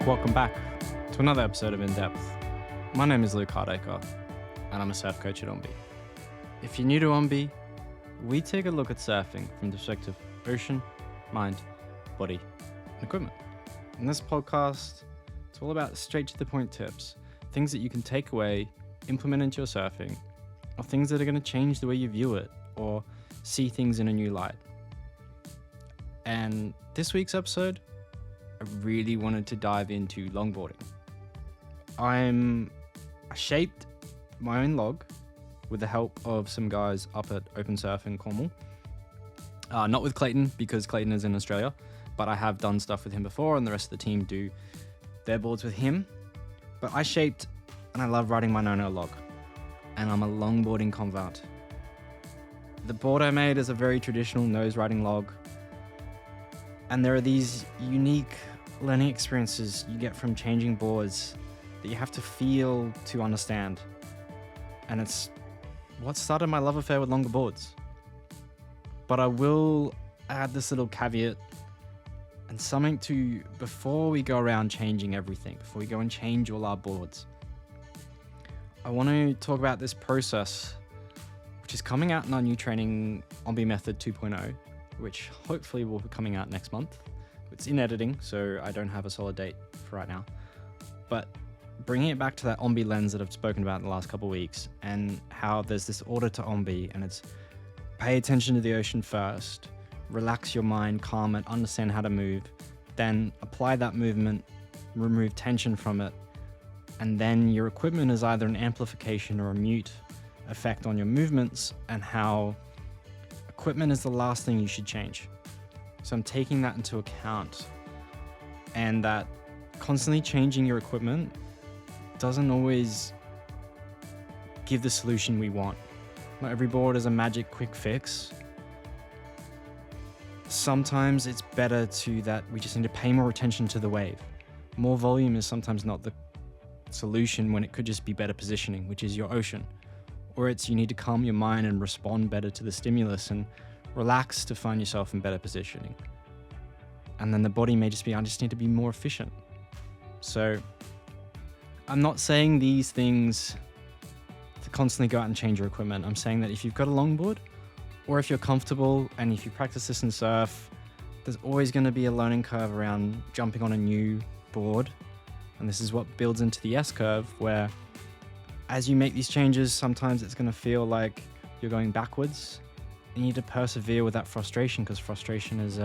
Welcome back to another episode of In Depth. My name is Luke Hardacre, and I'm a surf coach at Ombi. If you're new to Ombi, we take a look at surfing from the perspective of ocean, mind, body, and equipment. In this podcast, it's all about straight to the point tips, things that you can take away, implement into your surfing, or things that are going to change the way you view it or see things in a new light. And this week's episode, I really wanted to dive into longboarding. I shaped my own log with the help of some guys up at Open Surf in Cornwall. Not with Clayton, because Clayton is in Australia, but I have done stuff with him before, and the rest of the team do their boards with him. But I shaped, and I love riding my Nono log, and I'm a longboarding convert. The board I made is a very traditional nose riding log, and there are these unique learning experiences you get from changing boards that you have to feel to understand. And it's what started my love affair with longer boards. But I will add this little caveat and something to, before we go around changing everything, before we go and change all our boards, I want to talk about this process, which is coming out in our new training, Ombi Method 2.0, which hopefully will be coming out next month. It's in editing, so I don't have a solid date for right now. But bringing it back to that Ombi lens that I've spoken about in the last couple of weeks, and how there's this order to Ombi, and it's pay attention to the ocean first, relax your mind, calm it, understand how to move, then apply that movement, remove tension from it, and then your equipment is either an amplification or a mute effect on your movements, and how equipment is the last thing you should change. So I'm taking that into account, and that constantly changing your equipment doesn't always give the solution we want. Not every board is a magic quick fix. Sometimes it's better that we just need to pay more attention to the wave. More volume is sometimes not the solution when it could just be better positioning, which is your ocean. Or it's you need to calm your mind and respond better to the stimulus and relax to find yourself in better positioning. And then the body may just be, I just need to be more efficient. So I'm not saying these things to constantly go out and change your equipment. I'm saying that if you've got a longboard, or if you're comfortable and if you practice this in surf, there's always going to be a learning curve around jumping on a new board. And this is what builds into the S-curve, where as you make these changes, sometimes it's going to feel like you're going backwards. You need to persevere with that frustration, because frustration is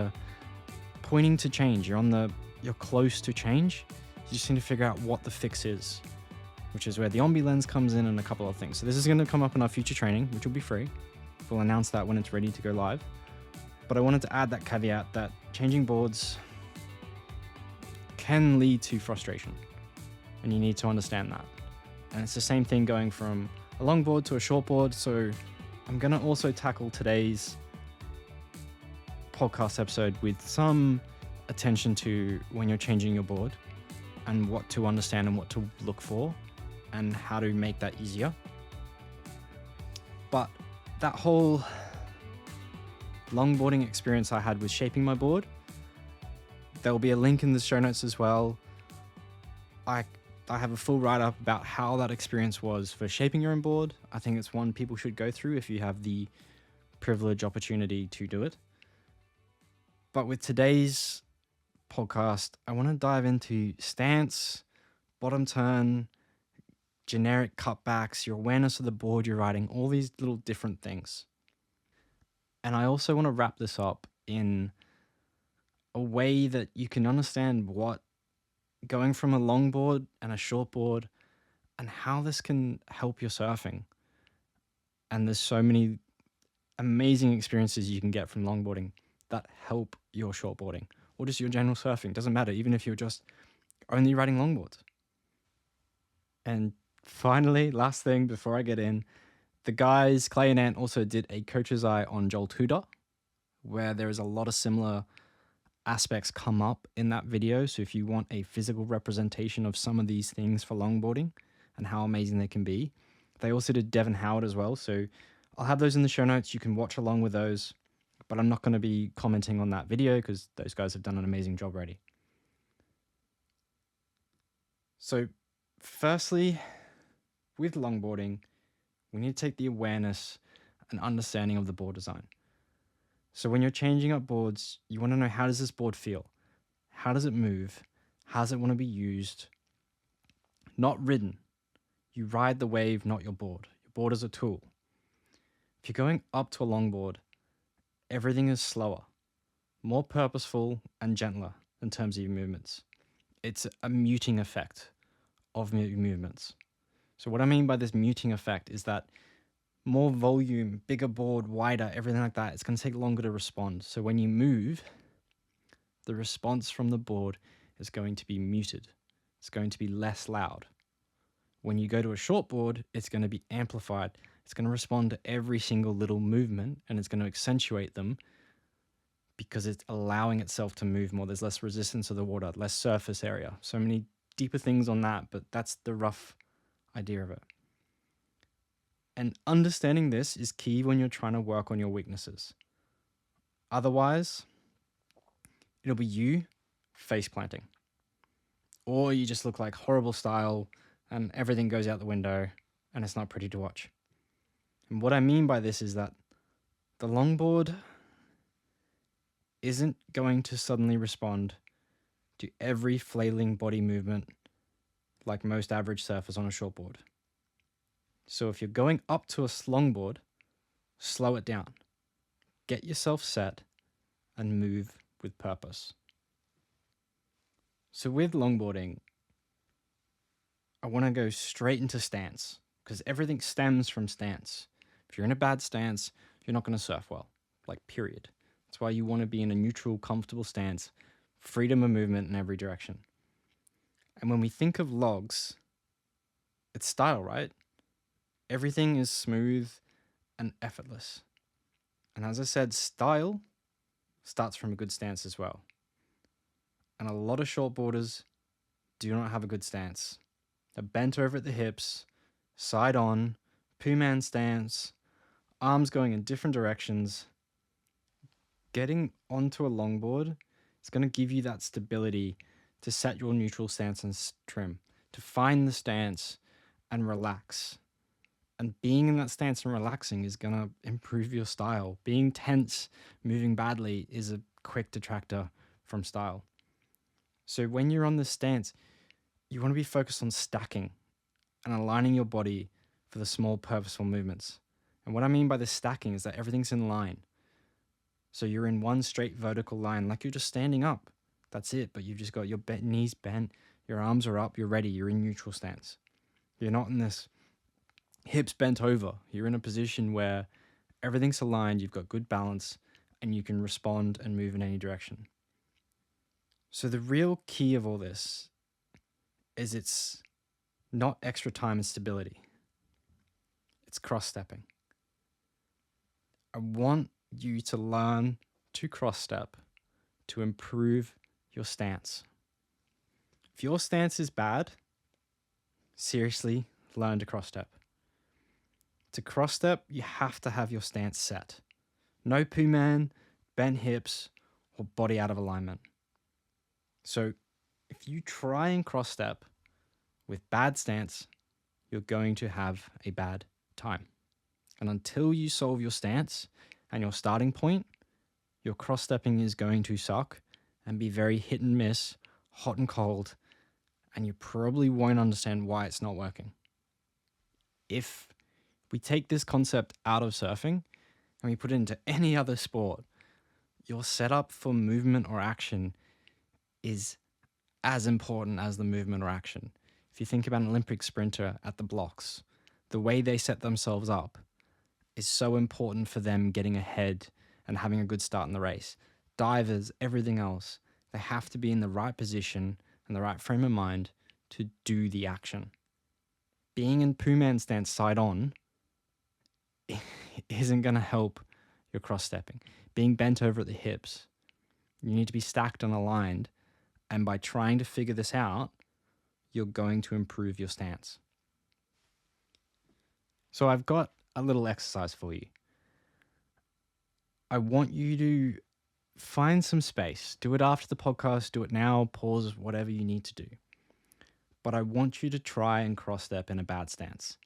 pointing to change. You're close to change. You just need to figure out what the fix is, which is where the Ombi lens comes in and a couple of things. So this is going to come up in our future training, which will be free. We'll announce that when it's ready to go live. But I wanted to add that caveat that changing boards can lead to frustration, and you need to understand that. And it's the same thing going from a longboard to a shortboard. So I'm going to also tackle today's podcast episode with some attention to when you're changing your board and what to understand and what to look for and how to make that easier. But that whole longboarding experience I had with shaping my board, there will be a link in the show notes as well. I have a full write-up about how that experience was for shaping your own board. I think it's one people should go through if you have the privilege opportunity to do it. But with today's podcast, I want to dive into stance, bottom turn, generic cutbacks, your awareness of the board you're riding, all these little different things. And I also want to wrap this up in a way that you can understand what going from a longboard and a shortboard and how this can help your surfing. And there's so many amazing experiences you can get from longboarding that help your shortboarding or just your general surfing. Doesn't matter, even if you're just only riding longboards. And finally, last thing before I get in, the guys, Clay and Ant, also did a coach's eye on Joel Tudor, where there is a lot of similar aspects come up in that video. So if you want a physical representation of some of these things for longboarding and how amazing they can be, they also did Devon Howard as well. So I'll have those in the show notes. You can watch along with those, but I'm not going to be commenting on that video because those guys have done an amazing job already. So, firstly, with longboarding, we need to take the awareness and understanding of the board design. So when you're changing up boards, you want to know, how does this board feel? How does it move? How does it want to be used? Not ridden. You ride the wave, not your board. Your board is a tool. If you're going up to a longboard, everything is slower, more purposeful and gentler in terms of your movements. It's a muting effect of your movements. So what I mean by this muting effect is that more volume, bigger board, wider, everything like that, it's going to take longer to respond. So when you move, the response from the board is going to be muted. It's going to be less loud. When you go to a shortboard, it's going to be amplified. It's going to respond to every single little movement, and it's going to accentuate them because it's allowing itself to move more. There's less resistance to the water, less surface area. So many deeper things on that, but that's the rough idea of it. And understanding this is key when you're trying to work on your weaknesses. Otherwise, it'll be you face planting. Or you just look like horrible style and everything goes out the window and it's not pretty to watch. And what I mean by this is that the longboard isn't going to suddenly respond to every flailing body movement like most average surfers on a shortboard. So if you're going up to a longboard, slow it down. Get yourself set and move with purpose. So with longboarding, I want to go straight into stance because everything stems from stance. If you're in a bad stance, you're not going to surf well, like period. That's why you want to be in a neutral, comfortable stance, freedom of movement in every direction. And when we think of logs, it's style, right? Everything is smooth and effortless. And as I said, style starts from a good stance as well. And a lot of shortboarders do not have a good stance. They're bent over at the hips, side on, poo-man stance, arms going in different directions. Getting onto a longboard is going to give you that stability to set your neutral stance and trim, to find the stance and relax. And being in that stance and relaxing is going to improve your style. Being tense, moving badly is a quick detractor from style. So when you're on this stance, you want to be focused on stacking and aligning your body for the small purposeful movements. And what I mean by this stacking is that everything's in line. So you're in one straight vertical line, like you're just standing up. That's it, but you've just got your knees bent, your arms are up, you're ready, you're in neutral stance. You're not in this hips bent over. You're in a position where everything's aligned, you've got good balance, and you can respond and move in any direction. So the real key of all this is it's not extra time and stability. It's cross-stepping. I want you to learn to cross-step to improve your stance. If your stance is bad, seriously, learn to cross-step. To cross-step, you have to have your stance set. No poo-man, bent hips, or body out of alignment. So if you try and cross-step with bad stance, you're going to have a bad time. And until you solve your stance and your starting point, your cross-stepping is going to suck and be very hit and miss, hot and cold, and you probably won't understand why it's not working. If we take this concept out of surfing and we put it into any other sport, your setup for movement or action is as important as the movement or action. If you think about an Olympic sprinter at the blocks, the way they set themselves up is so important for them getting ahead and having a good start in the race. Divers, everything else, they have to be in the right position and the right frame of mind to do the action. Being in poo-man stance side on isn't going to help your cross-stepping. Being bent over at the hips, you need to be stacked and aligned. And by trying to figure this out, you're going to improve your stance. So I've got a little exercise for you. I want you to find some space. Do it after the podcast, do it now, pause, whatever you need to do. but I want you to try and cross step in a bad stance.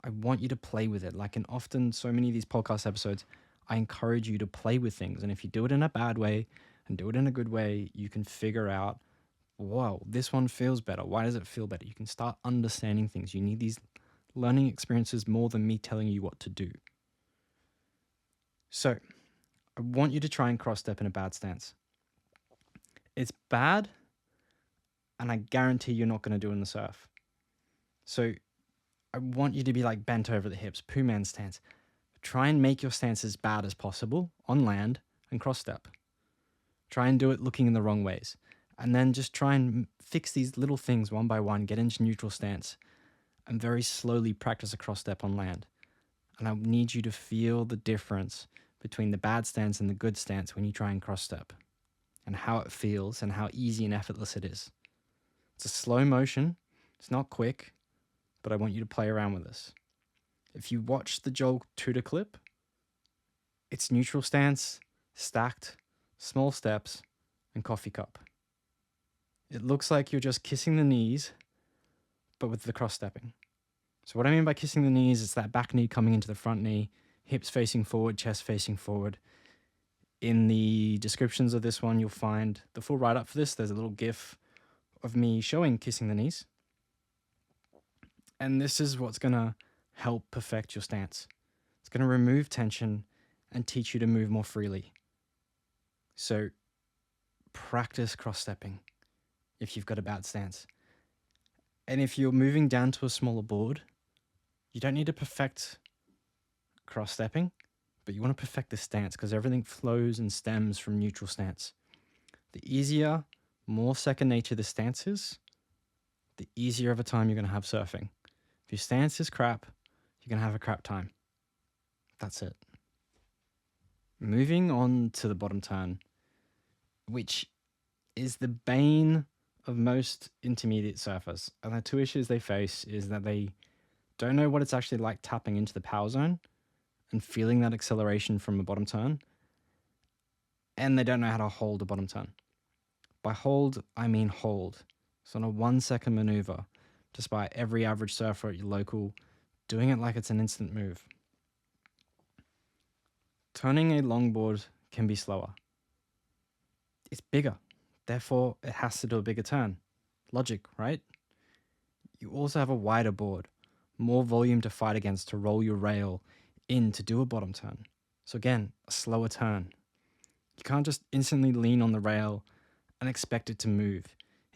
I want you to play with it. Like in often so many of these podcast episodes, I encourage you to play with things. And if you do it in a bad way and do it in a good way, you can figure out, whoa, this one feels better. Why does it feel better? You can start understanding things. You need these learning experiences more than me telling you what to do. So I want you to try and cross step in a bad stance. It's bad, and I guarantee you're not going to do it in the surf. So I want you to be like bent over the hips, Pooh Man stance. Try and make your stance as bad as possible on land and cross step. Try and do it looking in the wrong ways. And then just try and fix these little things one by one, get into neutral stance, and very slowly practice a cross step on land. And I need you to feel the difference between the bad stance and the good stance when you try and cross step, and how it feels and how easy and effortless it is. It's a slow motion. It's not quick, but I want you to play around with this. If you watch the Joel Tudor clip, it's neutral stance, stacked, small steps, and coffee cup. It looks like you're just kissing the knees, but with the cross stepping. So what I mean by kissing the knees is that back knee coming into the front knee, hips facing forward, chest facing forward. In the descriptions of this one, you'll find the full write-up for this. There's a little GIF of me showing kissing the knees. And this is what's going to help perfect your stance. It's going to remove tension and teach you to move more freely. So practice cross-stepping if you've got a bad stance. And if you're moving down to a smaller board, you don't need to perfect cross-stepping, but you want to perfect the stance because everything flows and stems from neutral stance. The easier, more second nature the stance is, the easier of a time you're going to have surfing. If your stance is crap, you're going to have a crap time. That's it. Moving on to the bottom turn, which is the bane of most intermediate surfers. And the two issues they face is that they don't know what it's actually like tapping into the power zone and feeling that acceleration from a bottom turn. And they don't know how to hold a bottom turn. By hold, I mean hold. So on a 1 second maneuver, despite every average surfer at your local doing it like it's an instant move. Turning a longboard can be slower. It's bigger. Therefore, it has to do a bigger turn. Logic, right? You also have a wider board, more volume to fight against to roll your rail in to do a bottom turn. So again, a slower turn. You can't just instantly lean on the rail and expect it to move.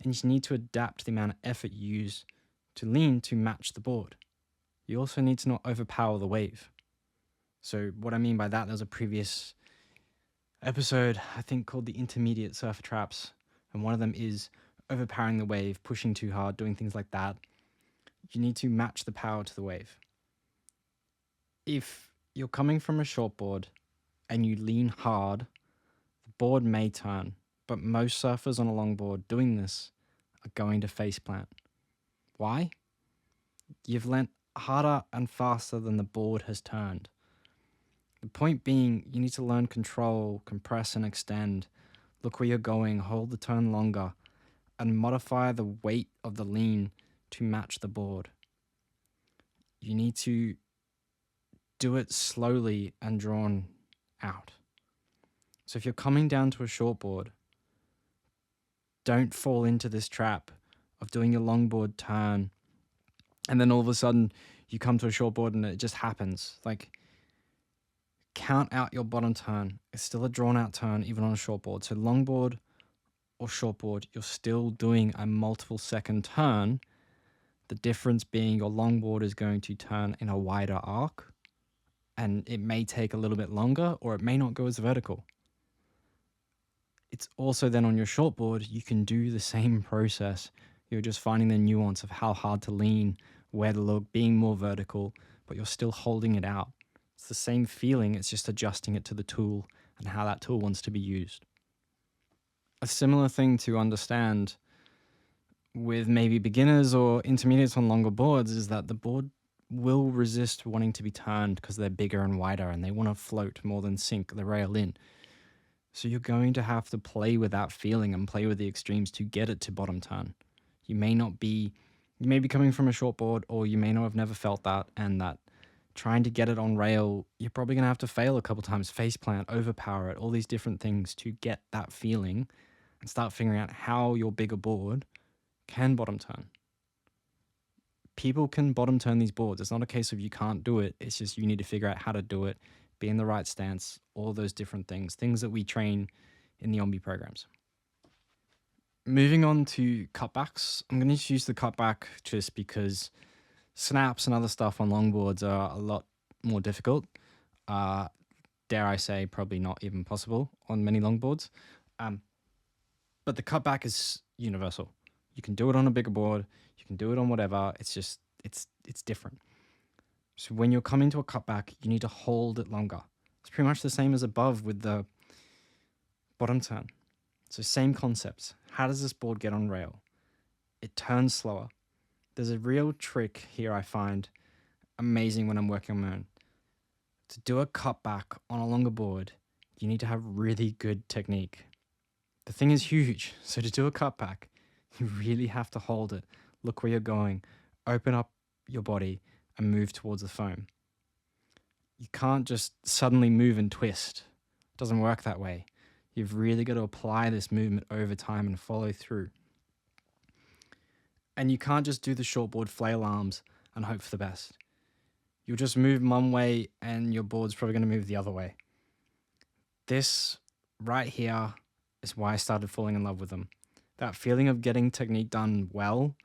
And you need to adapt the amount of effort you use to lean to match the board. You also need to not overpower the wave. So what I mean by that, there's a previous episode, I think, called the Intermediate Surfer Traps. And one of them is overpowering the wave, pushing too hard, doing things like that. You need to match the power to the wave. If you're coming from a shortboard and you lean hard, the board may turn. But most surfers on a longboard doing this are going to face plant. Why? You've leant harder and faster than the board has turned. The point being, you need to learn control, compress and extend, look where you're going, hold the turn longer, and modify the weight of the lean to match the board. You need to do it slowly and drawn out. So if you're coming down to a shortboard, don't fall into this trap of doing your longboard turn and then all of a sudden you come to a shortboard and it just happens. Like, count out your bottom turn. It's still a drawn out turn even on a shortboard. So longboard or shortboard, you're still doing a multiple second turn. The difference being your longboard is going to turn in a wider arc and it may take a little bit longer or it may not go as vertical. It's also then on your shortboard, you can do the same process. You're just finding the nuance of how hard to lean, where to look, being more vertical, but you're still holding it out. It's the same feeling, it's just adjusting it to the tool and how that tool wants to be used. A similar thing to understand with maybe beginners or intermediates on longer boards is that the board will resist wanting to be turned because they're bigger and wider and they want to float more than sink the rail in. So you're going to have to play with that feeling and play with the extremes to get it to bottom turn. You may be coming from a shortboard, or you may not have never felt that, and that trying to get it on rail, you're probably going to have to fail a couple times, face plant, overpower it, all these different things to get that feeling and start figuring out how your bigger board can bottom turn. People can bottom turn these boards. It's not a case of you can't do it. It's just you need to figure out how to do it, be in the right stance, all those different things that we train in the OMBI programs. Moving on to cutbacks. I'm going to use the cutback just because snaps and other stuff on longboards are a lot more difficult. Dare I say, probably not even possible on many longboards. But the cutback is universal. You can do it on a bigger board. You can do it on whatever. It's just, it's different. So when you're coming to a cutback, you need to hold it longer. It's pretty much the same as above with the bottom turn. So same concepts. How does this board get on rail? It turns slower. There's a real trick here I find amazing when I'm working on my own. To do a cutback on a longer board, you need to have really good technique. The thing is huge, so to do a cutback, you really have to hold it, look where you're going, open up your body, and move towards the foam. You can't just suddenly move and twist. It doesn't work that way. You've really got to apply this movement over time and follow through. And you can't just do the shortboard flail arms and hope for the best. You'll just move one way and your board's probably going to move the other way. This right here is why I started falling in love with them. That feeling of getting technique done well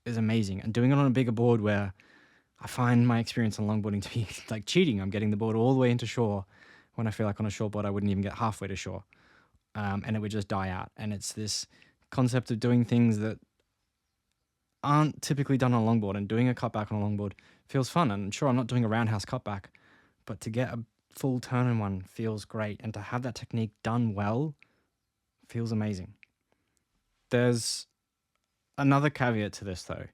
is amazing. And doing it on a bigger board where I find my experience on longboarding to be like cheating. I'm getting the board all the way into shore when I feel like on a shortboard I wouldn't even get halfway to shore. And it would just die out. And it's this concept of doing things that aren't typically done on a longboard, and doing a cutback on a longboard feels fun. And sure, I'm not doing a roundhouse cutback, but to get a full turn in one feels great. And to have that technique done well feels amazing. There's another caveat to this though,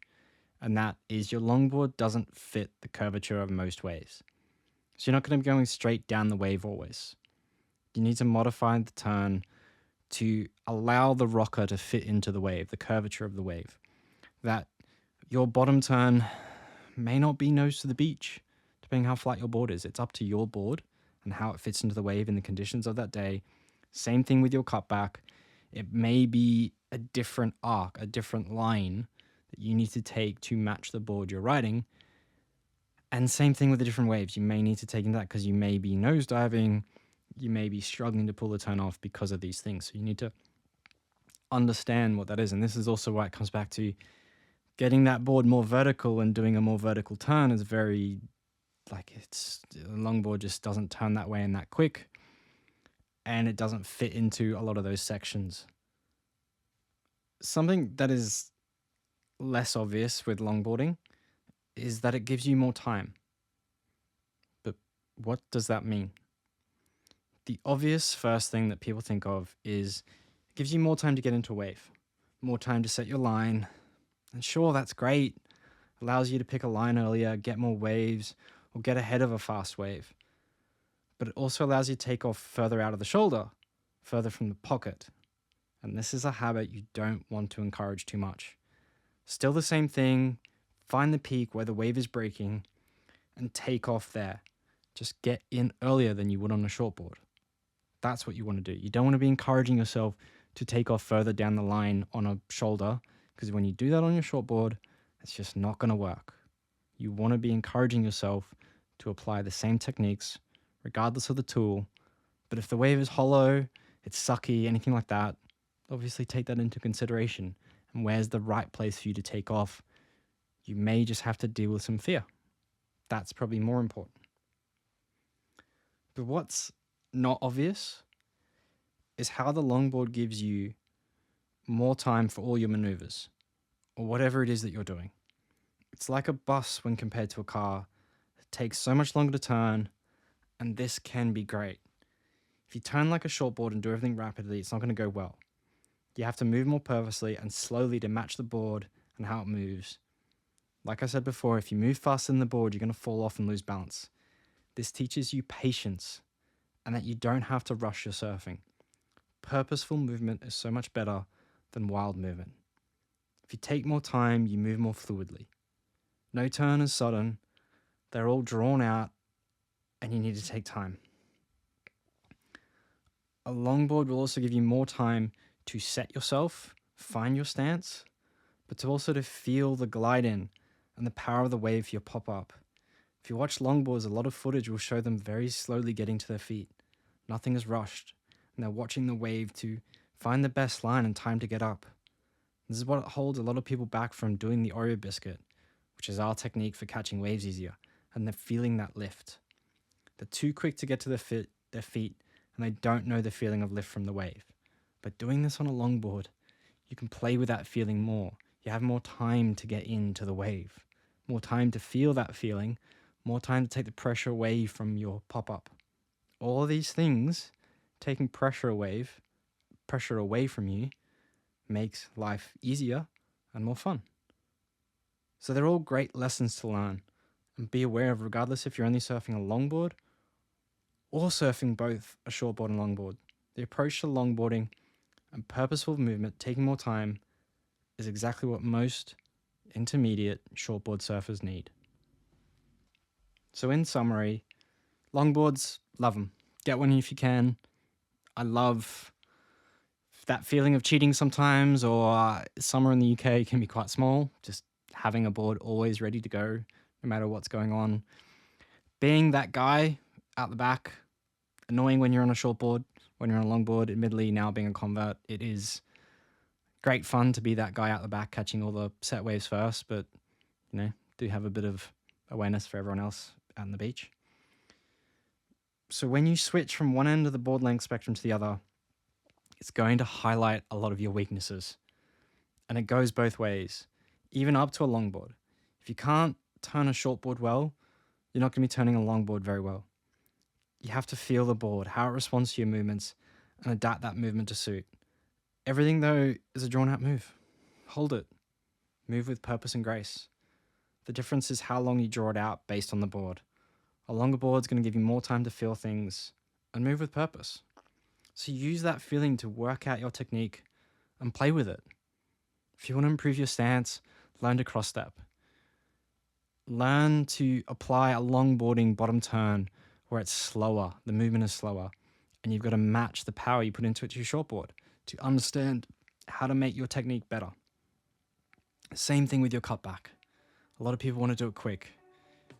and that is your longboard doesn't fit the curvature of most waves. So you're not going to be going straight down the wave always. You need to modify the turn to allow the rocker to fit into the wave, the curvature of the wave. That your bottom turn may not be nose to the beach, depending how flat your board is. It's up to your board and how it fits into the wave and the conditions of that day. Same thing with your cutback. It may be a different arc, a different line that you need to take to match the board you're riding. And same thing with the different waves. You may need to take in that because you may be nosediving. You may be struggling to pull the turn off because of these things. So you need to understand what that is. And this is also why it comes back to getting that board more vertical, and doing a more vertical turn is very, a longboard just doesn't turn that way and that quick. And it doesn't fit into a lot of those sections. Something that is less obvious with longboarding is that it gives you more time. But what does that mean? The obvious first thing that people think of is it gives you more time to get into a wave, more time to set your line. And sure, that's great. Allows you to pick a line earlier, get more waves, or get ahead of a fast wave. But it also allows you to take off further out of the shoulder, further from the pocket. And this is a habit you don't want to encourage too much. Still the same thing, find the peak where the wave is breaking and take off there. Just get in earlier than you would on a shortboard. That's what you want to do. You don't want to be encouraging yourself to take off further down the line on a shoulder, because when you do that on your shortboard, it's just not going to work. You want to be encouraging yourself to apply the same techniques, regardless of the tool. But if the wave is hollow, it's sucky, anything like that, obviously take that into consideration. And where's the right place for you to take off? You may just have to deal with some fear. That's probably more important. But what's not obvious is how the longboard gives you more time for all your maneuvers, or whatever it is that you're doing. It's like a bus when compared to a car. It takes so much longer to turn, and this can be great. If you turn like a shortboard and do everything rapidly, it's not going to go well. You have to move more purposely and slowly to match the board and how it moves. Like I said before, if you move faster than the board, you're going to fall off and lose balance. This teaches you patience and that you don't have to rush your surfing. Purposeful movement is so much better than wild movement. If you take more time, you move more fluidly. No turn is sudden. They're all drawn out, and you need to take time. A longboard will also give you more time to set yourself, find your stance, but to also to feel the glide in and the power of the wave for your pop-up. If you watch longboards, a lot of footage will show them very slowly getting to their feet. Nothing is rushed, and they're watching the wave to find the best line and time to get up. This is what holds a lot of people back from doing the Oreo biscuit, which is our technique for catching waves easier, and they're feeling that lift. They're too quick to get to their feet, and they don't know the feeling of lift from the wave. But doing this on a longboard, you can play with that feeling more. You have more time to get into the wave, more time to feel that feeling, more time to take the pressure away from your pop-up. All of these things, taking pressure away from you, makes life easier and more fun. So they're all great lessons to learn and be aware of, regardless if you're only surfing a longboard or surfing both a shortboard and longboard. The approach to longboarding and purposeful movement, taking more time, is exactly what most intermediate shortboard surfers need. So in summary, longboards, love them. Get one if you can. I love that feeling of cheating sometimes, or summer in the UK can be quite small. Just having a board always ready to go, no matter what's going on. Being that guy out the back, annoying when you're on a shortboard, when you're on a longboard. Admittedly, now being a convert, it is great fun to be that guy out the back catching all the set waves first, but do have a bit of awareness for everyone else out on the beach. So when you switch from one end of the board length spectrum to the other, it's going to highlight a lot of your weaknesses. And it goes both ways, even up to a longboard. If you can't turn a shortboard well, you're not going to be turning a longboard very well. You have to feel the board, how it responds to your movements, and adapt that movement to suit. Everything, though, is a drawn-out move. Hold it. Move with purpose and grace. The difference is how long you draw it out based on the board. A longer board is going to give you more time to feel things and move with purpose. So use that feeling to work out your technique and play with it. If you want to improve your stance, learn to cross-step. Learn to apply a longboarding bottom turn where it's slower, the movement is slower, and you've got to match the power you put into it to your shortboard to understand how to make your technique better. Same thing with your cutback. A lot of people want to do it quick.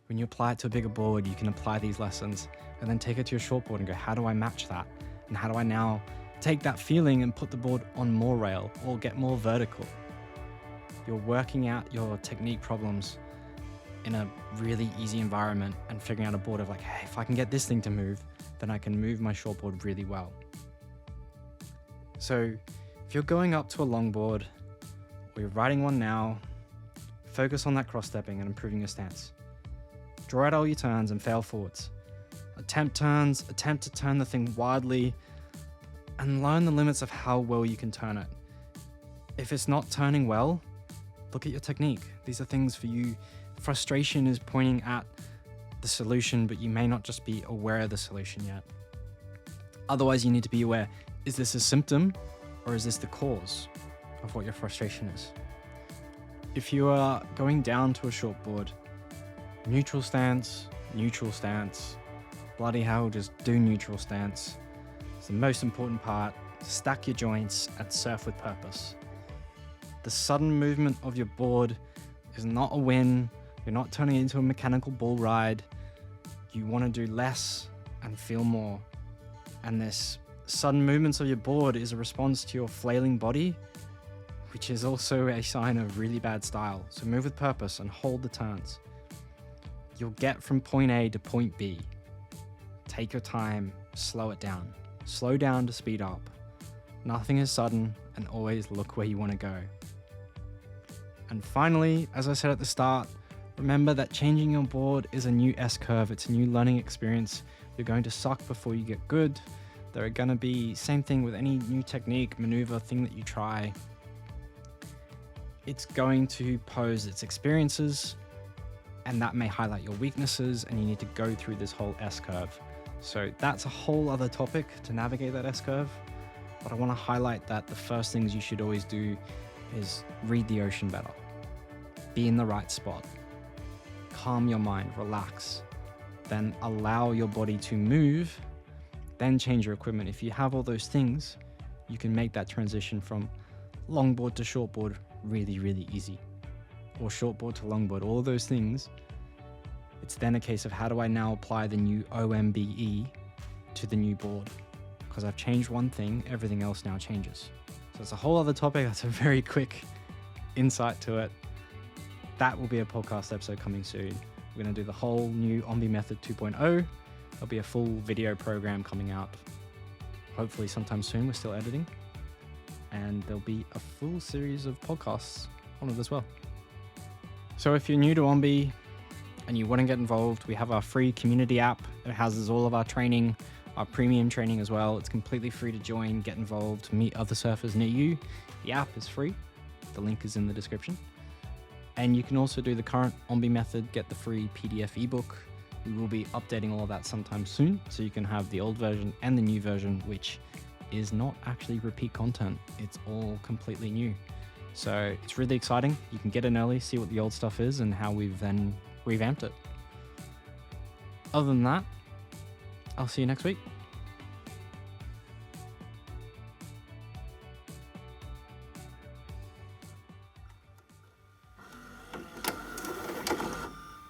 When you apply it to a bigger board, you can apply these lessons and then take it to your shortboard and go, how do I match that? And how do I now take that feeling and put the board on more rail or get more vertical? You're working out your technique problems in a really easy environment and figuring out a board of like, hey, if I can get this thing to move, then I can move my shortboard really well. So if you're going up to a longboard or you're riding one now, focus on that cross-stepping and improving your stance. Draw out all your turns and fail forwards. Attempt turns, attempt to turn the thing wildly, and learn the limits of how well you can turn it. If it's not turning well, look at your technique. These are things for you. Frustration is pointing at the solution, but you may not just be aware of the solution yet. Otherwise, you need to be aware, is this a symptom or is this the cause of what your frustration is? If you are going down to a shortboard, neutral stance, bloody hell, just do neutral stance. It's the most important part. Stack your joints and surf with purpose. The sudden movement of your board is not a win. You're not turning it into a mechanical bull ride. You want to do less and feel more. And this sudden movements of your board is a response to your flailing body, which is also a sign of really bad style. So move with purpose and hold the turns. You'll get from point A to point B. Take your time, slow it down. Slow down to speed up. Nothing is sudden, and always look where you want to go. And finally, as I said at the start, remember that changing your board is a new S-curve. It's a new learning experience. You're going to suck before you get good. There are going to be, same thing with any new technique, maneuver, thing that you try. It's going to pose its experiences, and that may highlight your weaknesses, and you need to go through this whole S-curve. So that's a whole other topic to navigate that S-curve. But I want to highlight that the first things you should always do is read the ocean better. Be in the right spot. Calm your mind, relax. Then allow your body to move, then change your equipment. If you have all those things, you can make that transition from longboard to shortboard really, really easy. Or shortboard to longboard, all those things. It's then a case of how do I now apply the new OMBE to the new board? Because I've changed one thing, everything else now changes. So it's a whole other topic. That's a very quick insight to it. That will be a podcast episode coming soon. We're going to do the whole new OMBE method 2.0. There'll be a full video program coming out hopefully sometime soon. We're still editing. And there'll be a full series of podcasts on it as well. So if you're new to OMBE and you want to get involved, we have our free community app. It houses all of our training, our premium training as well. It's completely free to join, get involved, meet other surfers near you. The app is free. The link is in the description. And you can also do the current OMBE method, get the free PDF ebook. We will be updating all of that sometime soon, so you can have the old version and the new version, which is not actually repeat content. It's all completely new. So it's really exciting. You can get in early, see what the old stuff is and how we've then revamped it. Other than that, I'll see you next week.